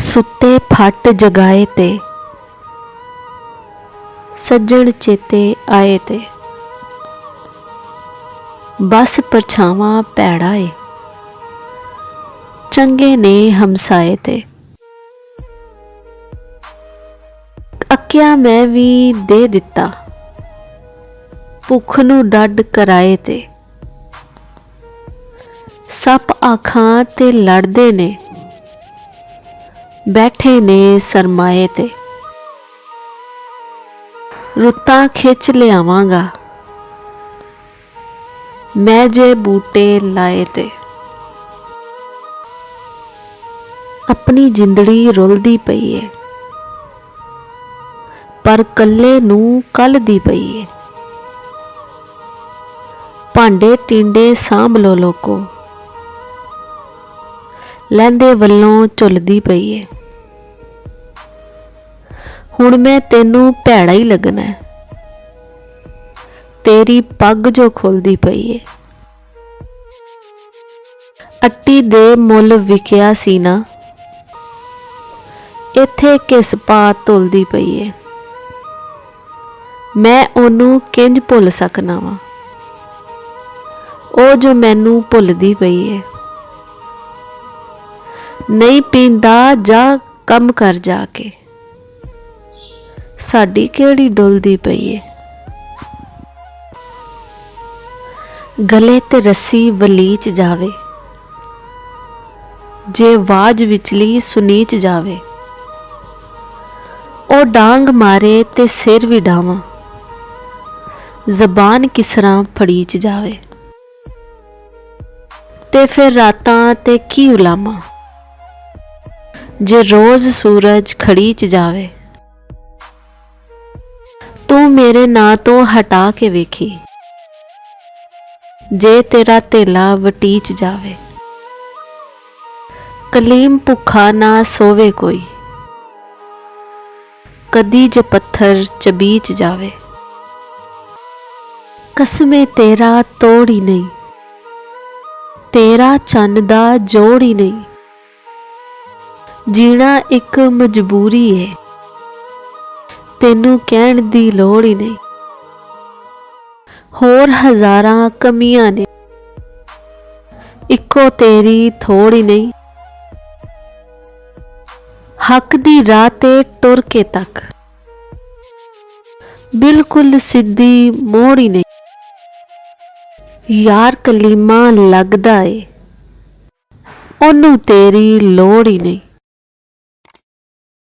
सुत्ते फट जगाए ते सज्जण चेते आए ते बस परछावां भैड़ा ए चंगे ने हमसाए ते अक्या मैं भी दे दिता भुख नूं डड कराए ते सप आखां ते लड़दे ने बैठे ने सरमाए ते रुत्तां खिच लियावांगा मैं जे बूटे लाए ते अपनी जिंदड़ी रुलदी पई है पर कल्ले नूं कलदी पई है भांडे टींडे सांभ लो लोको लैंदे वल्लों झुलदी पई है हुण मैं तेनू भैड़ा ही लगना है तेरी पग जो खुलदी पई है अट्टी दे मुल विकिया सी ना इत्थे किस पा तुलदी पई है मैं ओनू किंज भुल सकना वा ओ जो मैनू भुलदी पई है नहीं पींदा जा कम कर जाके साडी केड़ी डुलदी पई है गले ते रस्सी वलीच जावे जे वाज विचली सुनीच जावे ओ डांग मारे ते सिर भी डावां जबान किसरा फड़ीच जावे ते फिर रातां ते की उलामा जे रोज सूरज खड़ीच जावे तू मेरे ना तो हटा के वेखी जे तेरा तेला वटीच जावे कलीम भुखा ना सोवे कोई कदी जे पत्थर चबीच जावे कसमे तेरा तोड़ ही नहीं तेरा चन्न दा जोड़ ही नहीं जीना एक मजबूरी है तेनू कहण दी लोड़ ही नहीं होर हजारां कमियां ने इक्को तेरी थोड़ ही नहीं हक दी राह ते टुर के तक बिल्कुल सीधी मोड़ ही नहीं यार कलीमा लगदा ए ओनू तेरी लोड़ ही नहीं।